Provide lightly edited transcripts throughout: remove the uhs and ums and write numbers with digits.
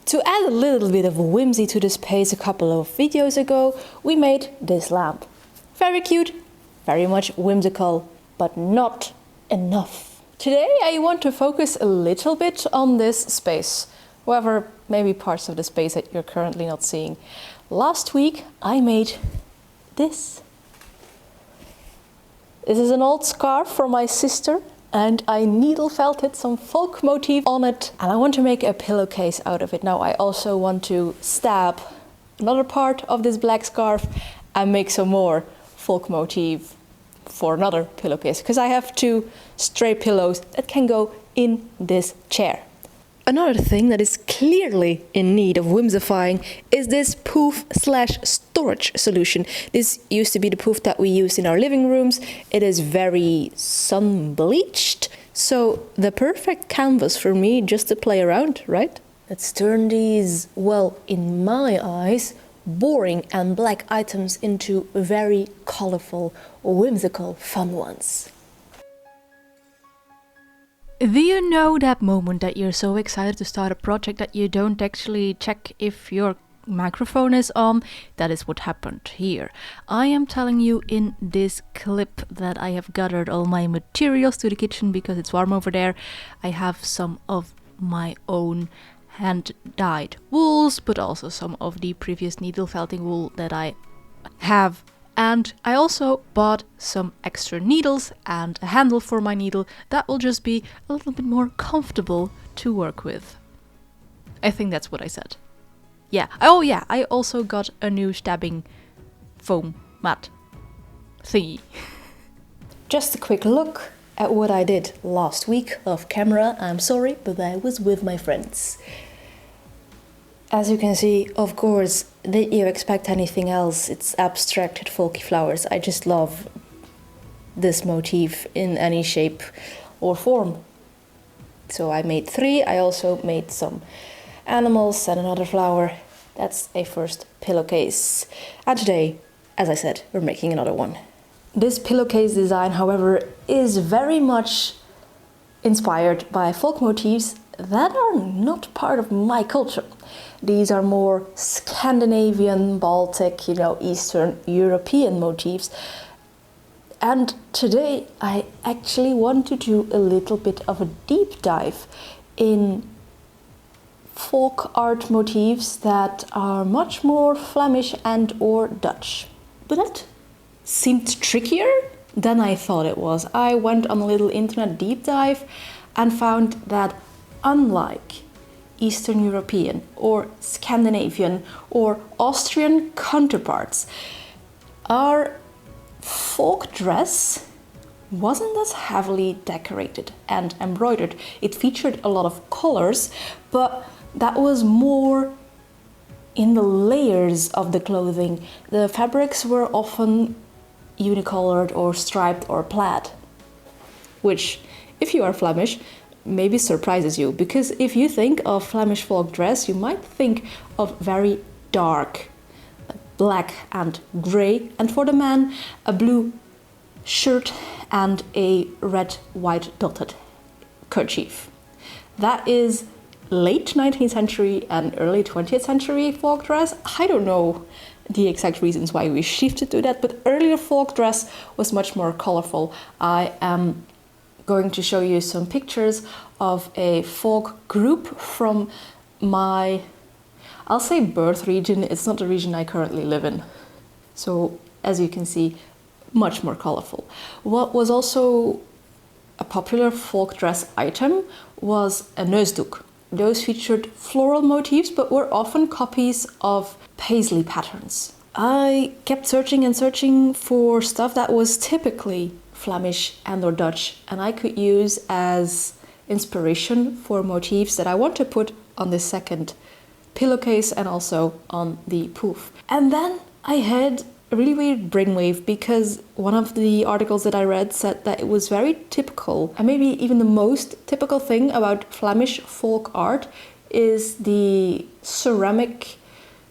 To add a little bit of whimsy to the space a couple of videos ago, we made this lamp. Very cute, very much whimsical, but not enough. Today I want to focus a little bit on this space, however, maybe parts of the space that you're currently not seeing. Last week I made this. This is an old scarf from my sister, and I needle felted some folk motif on it, and I want to make a pillowcase out of it. Now I also want to stab another part of this black scarf and make some more folk motif for another pillowcase, because I have 2 stray pillows that can go in this chair. Another thing that is clearly in need of whimsifying is this poof/storage solution. This used to be the poof that we used in our living rooms. It is very sun-bleached, so the perfect canvas for me just to play around, right? Let's turn these, well, in my eyes, boring and black items into very colorful, whimsical, fun ones. Do you know that moment that you're so excited to start a project that you don't actually check if your microphone is on? That is what happened here. I am telling you in this clip that I have gathered all my materials to the kitchen because it's warm over there. I have some of my own hand-dyed wools, but also some of the previous needle felting wool that I have. And I also bought some extra needles and a handle for my needle that will just be a little bit more comfortable to work with. I think that's what I said. Yeah. Oh yeah, I also got a new stabbing foam mat thingy. Just a quick look at what I did last week off camera. I'm sorry, but I was with my friends. As you can see, of course, did you expect anything else? It's abstracted folky flowers. I just love this motif in any shape or form. So I made 3. I also made some animals and another flower. That's a first pillowcase. And today, as I said, we're making another one. This pillowcase design, however, is very much inspired by folk motifs that are not part of my culture. These are more Scandinavian, Baltic, Eastern European motifs. And today I actually want to do a little bit of a deep dive in folk art motifs that are much more Flemish and or Dutch. But that seemed trickier than I thought it was. I went on a little internet deep dive and found that unlike Eastern European or Scandinavian or Austrian counterparts, our folk dress wasn't as heavily decorated and embroidered. It featured a lot of colors, but that was more in the layers of the clothing. The fabrics were often unicolored or striped or plaid, which, if you are Flemish, maybe surprises you, because if you think of Flemish folk dress, you might think of very dark black and grey, and for the man a blue shirt and a red white dotted kerchief. That is late 19th century and early 20th century folk dress. I don't know the exact reasons why we shifted to that, but earlier folk dress was much more colorful. I am going to show you some pictures of a folk group from my, I'll say, birth region. It's not the region I currently live in. So as you can see, much more colorful. What was also a popular folk dress item was a neusdoek. Those featured floral motifs but were often copies of paisley patterns. I kept searching and searching for stuff that was typically Flemish and or Dutch, and I could use as inspiration for motifs that I want to put on the second pillowcase and also on the poof. And then I had a really weird brainwave, because one of the articles that I read said that it was very typical, and maybe even the most typical thing about Flemish folk art is the ceramic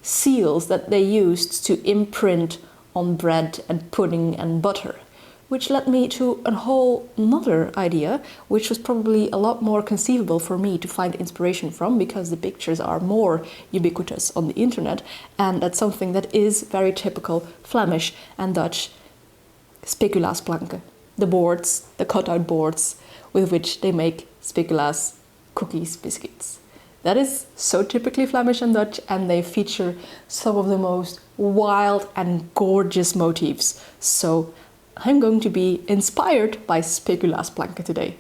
seals that they used to imprint on bread and pudding and butter. which led me to a whole another idea, which was probably a lot more conceivable for me to find inspiration from, because the pictures are more ubiquitous on the internet, and that's something that is very typical Flemish and Dutch: speculaasplanken, the boards, the cutout boards with which they make speculaas, cookies, biscuits. That is so typically Flemish and Dutch, and they feature some of the most wild and gorgeous motifs. So I'm going to be inspired by speculaasplanken today.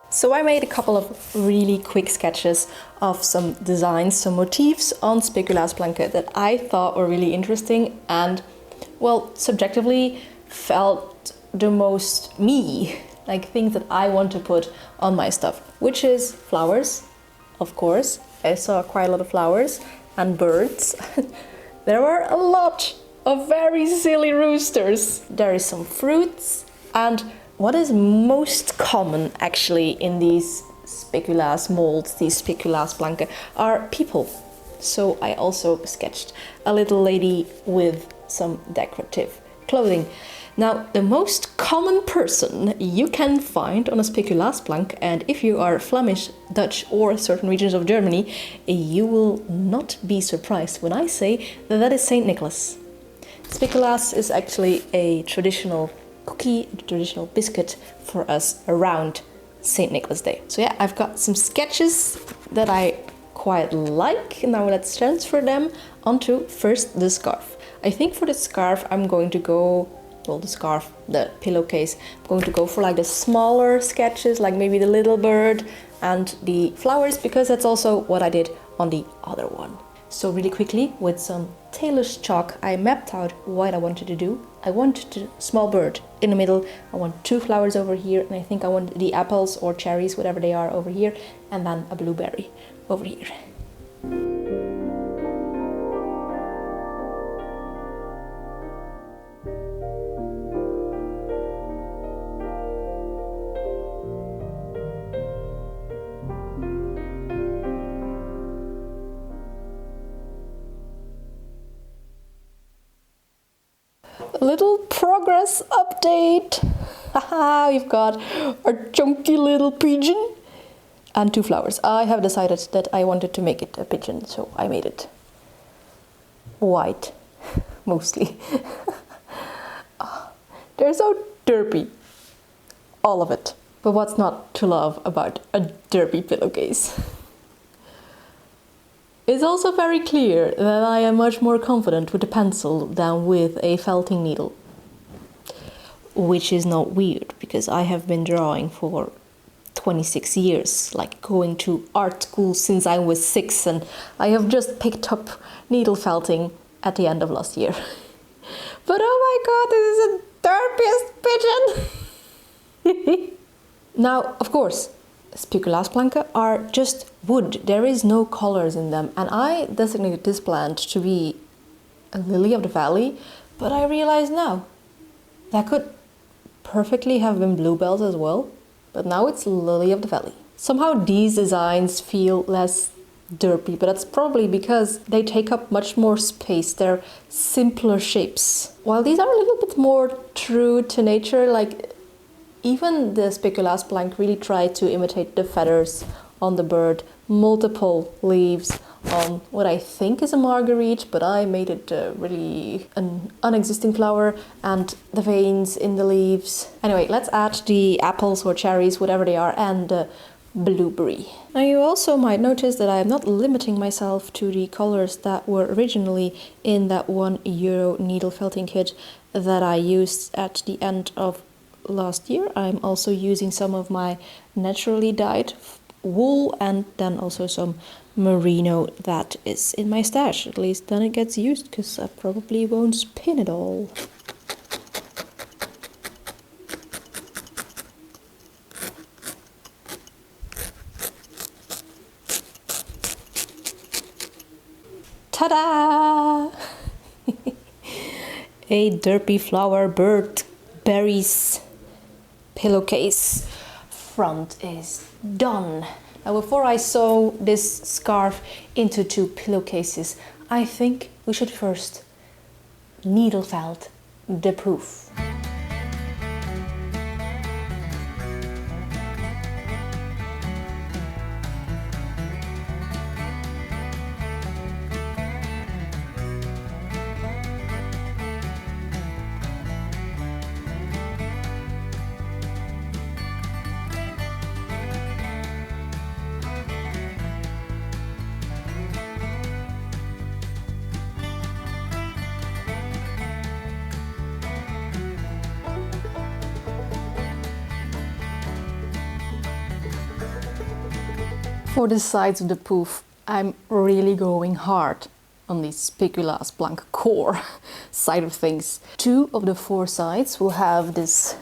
So I made a couple of really quick sketches of some designs, some motifs on speculaasplanken that I thought were really interesting and, well, subjectively felt the most me, like things that I want to put on my stuff, which is flowers, of course. I saw quite a lot of flowers and birds. There were a lot of very silly roosters. There is some fruits, and what is most common actually in these speculaas molds, these speculaasplanken, are people. So I also sketched a little lady with some decorative clothing. Now, the most common person you can find on a speculaasplank, and if you are Flemish, Dutch or certain regions of Germany, you will not be surprised when I say that that is Saint Nicholas. Speculaas is actually a traditional cookie, a traditional biscuit for us around Saint Nicholas Day. So yeah, I've got some sketches that I quite like. Now let's transfer them onto first the scarf. I think for the scarf I'm going to go, well, the pillowcase, I'm going to go for like the smaller sketches, like maybe the little bird and the flowers, because that's also what I did on the other one. So really quickly, with some tailor's chalk, I mapped out what I wanted to do. I wanted a small bird in the middle, I want 2 flowers over here, and I think I want the apples or cherries, whatever they are, over here, and then a blueberry over here. Little progress update. Haha, we've got a chunky little pigeon and 2 flowers. I have decided that I wanted to make it a pigeon, so I made it white, mostly. They're so derpy, all of it. But what's not to love about a derpy pillowcase? It's also very clear that I am much more confident with a pencil than with a felting needle. Which is not weird, because I have been drawing for 26 years, like going to art school since I was 6, and I have just picked up needle felting at the end of last year. But oh my god, this is the derpiest pigeon! Now, of course, speculaasplanken are just wood. There is no colors in them, and I designated this plant to be a lily of the valley, but I realize now that could perfectly have been bluebells as well, but now it's lily of the valley. Somehow these designs feel less derpy, but that's probably because they take up much more space. They're simpler shapes, while these are a little bit more true to nature. Like, even the speculaasplank really tried to imitate the feathers on the bird, multiple leaves on what I think is a marguerite, but I made it really an unexisting flower, and the veins in the leaves. Anyway, let's add the apples or cherries, whatever they are, and the blueberry. Now you also might notice that I am not limiting myself to the colors that were originally in that €1 needle felting kit that I used at the end of last year. I'm also using some of my naturally dyed wool, and then also some merino that is in my stash. At least then it gets used, because I probably won't spin it all. Ta-da! A derpy flower, bird, berries, pillowcase front is done. Now before I sew this scarf into 2 pillowcases, I think we should first needlefelt the poof. For the sides of the poof, I'm really going hard on the speculaasplanken core side of things. 2 of the 4 sides will have this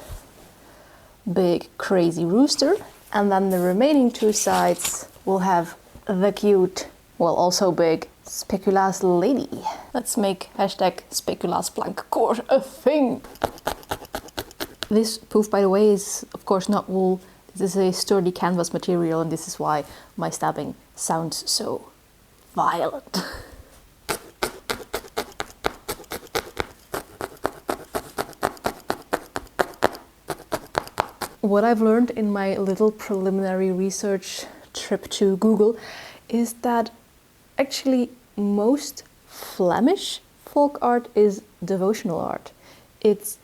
big crazy rooster, and then the remaining 2 sides will have the cute, well also big, speculaas lady. Let's make hashtag speculaasplanken core a thing. This poof, by the way, is of course not wool. This is a sturdy canvas material, and this is why my stabbing sounds so violent. What I've learned in my little preliminary research trip to Google is that actually most Flemish folk art is devotional art. It's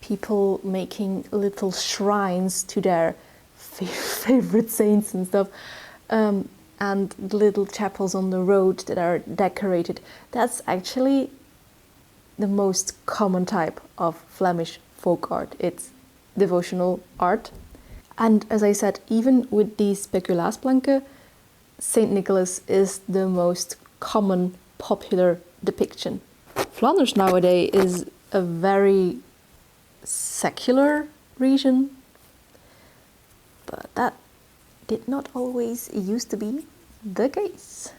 people making little shrines to their favorite saints and stuff, and little chapels on the road that are decorated. That's actually the most common type of Flemish folk art. It's devotional art. And as I said, even with the speculaasplanken, Saint Nicholas is the most common popular depiction. Flanders nowadays is a very secular region, but that did not always used to be the case.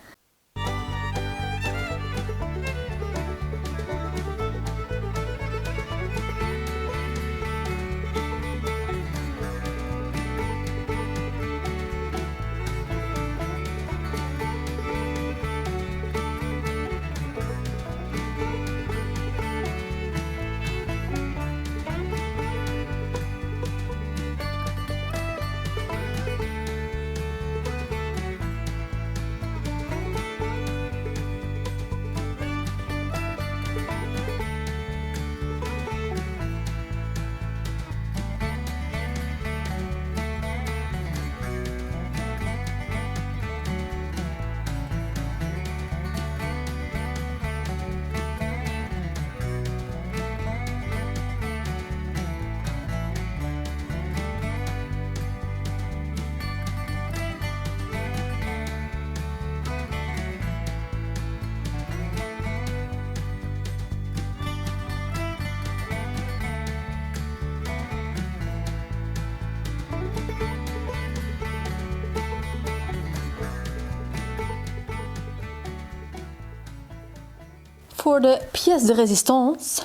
For the pièce de résistance,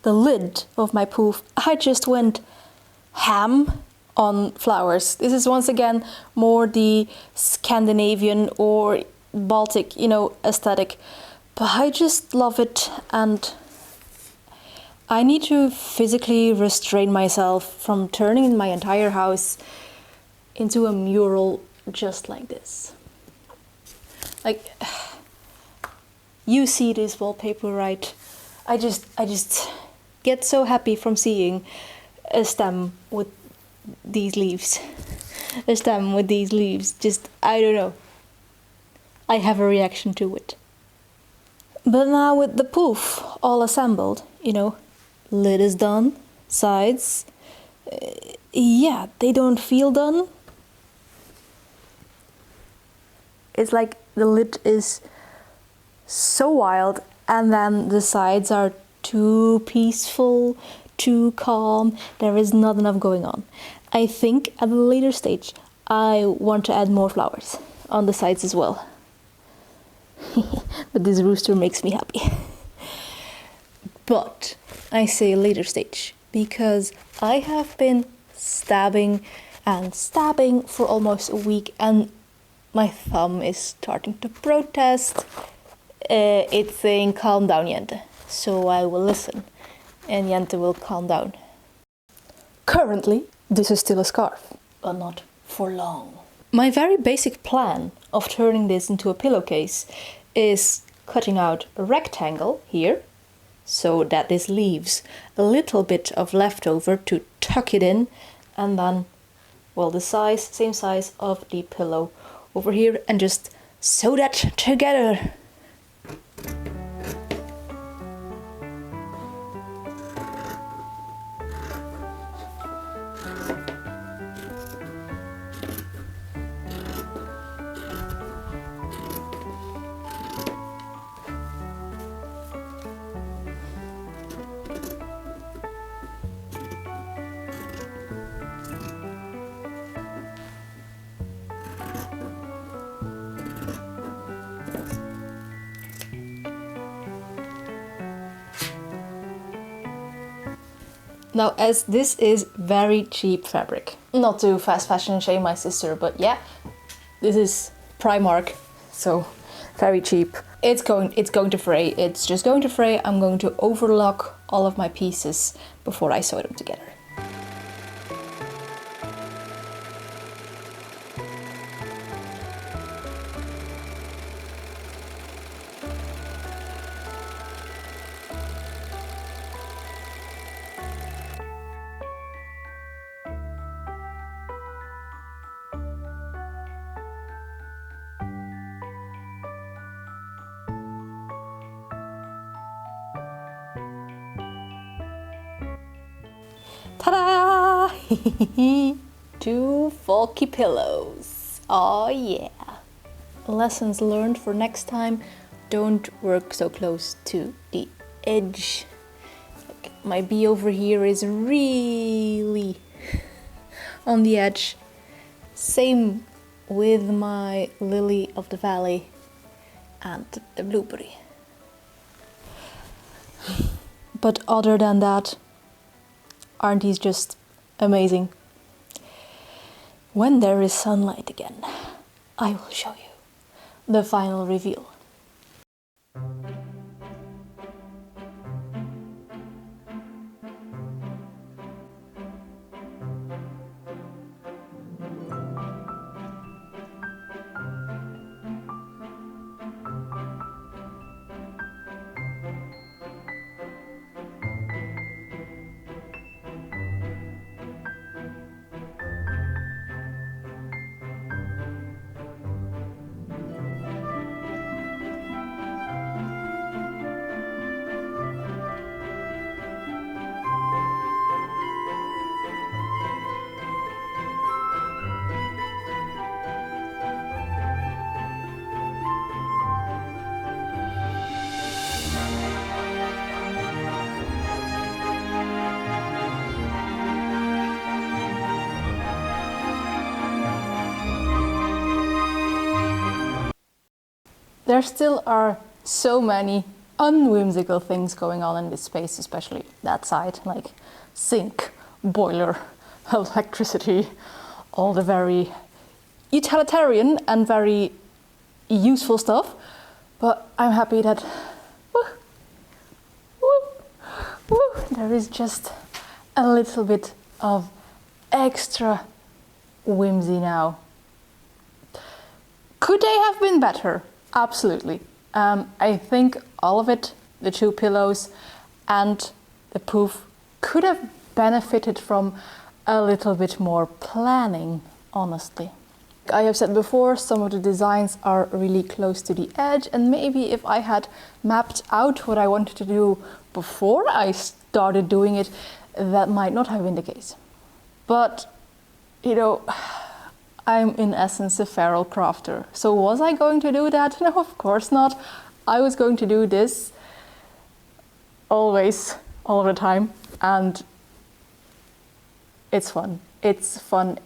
the lid of my poof, I just went ham on flowers. This is once again more the Scandinavian or Baltic, aesthetic. But I just love it, and I need to physically restrain myself from turning my entire house into a mural just like this. Like, you see this wallpaper, right? I just get so happy from seeing a stem with these leaves. A stem with these leaves. Just, I don't know. I have a reaction to it. But now with the poof all assembled, lid is done, sides, yeah, they don't feel done. It's like the lid is so wild, and then the sides are too peaceful, too calm. There is not enough going on. I think at a later stage I want to add more flowers on the sides as well. But this rooster makes me happy. But I say later stage because I have been stabbing and stabbing for almost a week, and my thumb is starting to protest. It's saying calm down, Jente. So I will listen and Jente will calm down. Currently, this is still a scarf, but not for long. My very basic plan of turning this into a pillowcase is cutting out a rectangle here, so that this leaves a little bit of leftover to tuck it in, and then, well, the same size of the pillow over here, and just sew that together. Now, as this is very cheap fabric, not to fast fashion shame my sister, but yeah, this is Primark, so very cheap. It's going to fray. It's just going to fray. I'm going to overlock all of my pieces before I sew them together. Ta-da! 2 folky pillows. Oh yeah. Lessons learned for next time: don't work so close to the edge. Like, my bee over here is really on the edge. Same with my lily of the valley and the blueberry. But other than that, aren't these just amazing? When there is sunlight again, I will show you the final reveal. There still are so many unwhimsical things going on in this space, especially that side, like sink, boiler, electricity, all the very utilitarian and very useful stuff. But I'm happy that there is just a little bit of extra whimsy now. Could they have been better? Absolutely. I think all of it, the 2 pillows and the poof, could have benefited from a little bit more planning, honestly. I have said before, some of the designs are really close to the edge, and maybe if I had mapped out what I wanted to do before I started doing it, that might not have been the case. But, you know, I'm in essence a feral crafter. So was I going to do that? No, of course not. I was going to do this always, all the time, and it's fun. It's fun.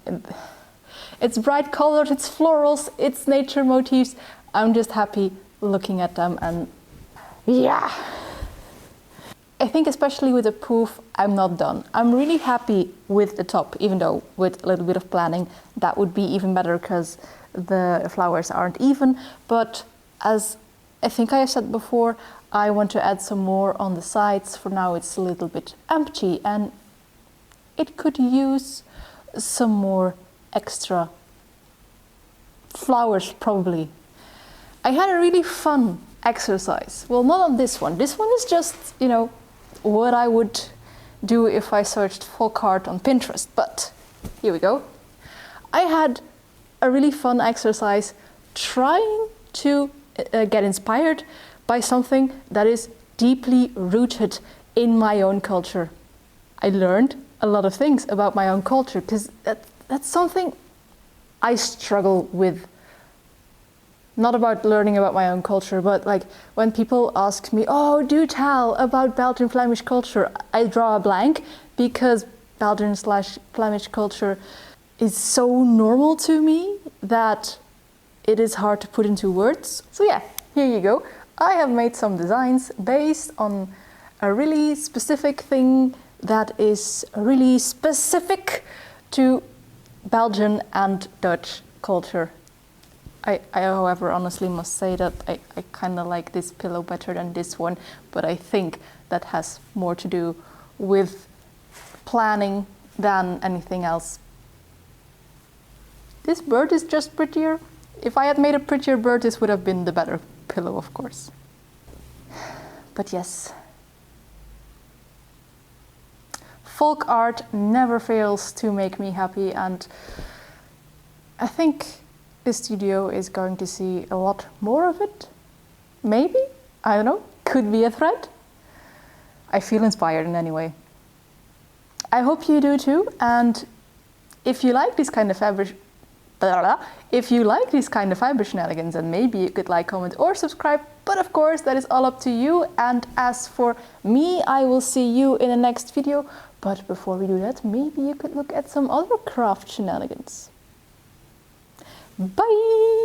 It's bright colored, it's florals, it's nature motifs. I'm just happy looking at them, and yeah. I think especially with the poof, I'm not done. I'm really happy with the top, even though with a little bit of planning, that would be even better because the flowers aren't even. But as I think I said before, I want to add some more on the sides. For now, it's a little bit empty and it could use some more extra flowers, probably. I had a really fun exercise. Well, not on this one. This one is just, you know, what I would do if I searched folk art on Pinterest. But here we go. I had a really fun exercise trying to get inspired by something that is deeply rooted in my own culture. I learned a lot of things about my own culture because that's something I struggle with. Not about learning about my own culture, but like when people ask me, oh, do tell about Belgian Flemish culture, I draw a blank because Belgian/Flemish culture is so normal to me that it is hard to put into words. So yeah, here you go. I have made some designs based on a really specific thing that is really specific to Belgian and Dutch culture. I however, honestly must say that I kind of like this pillow better than this one, but I think that has more to do with planning than anything else. This bird is just prettier. If I had made a prettier bird, this would have been the better pillow, of course. But yes, folk art never fails to make me happy, and I think the studio is going to see a lot more of it. Maybe, I don't know, could be a thread. I feel inspired in any way. I hope you do too, and if you like this kind of fiber shenanigans, then maybe you could like, comment or subscribe, but of course that is all up to you. And as for me, I will see you in the next video, but before we do that, maybe you could look at some other craft shenanigans. Bye!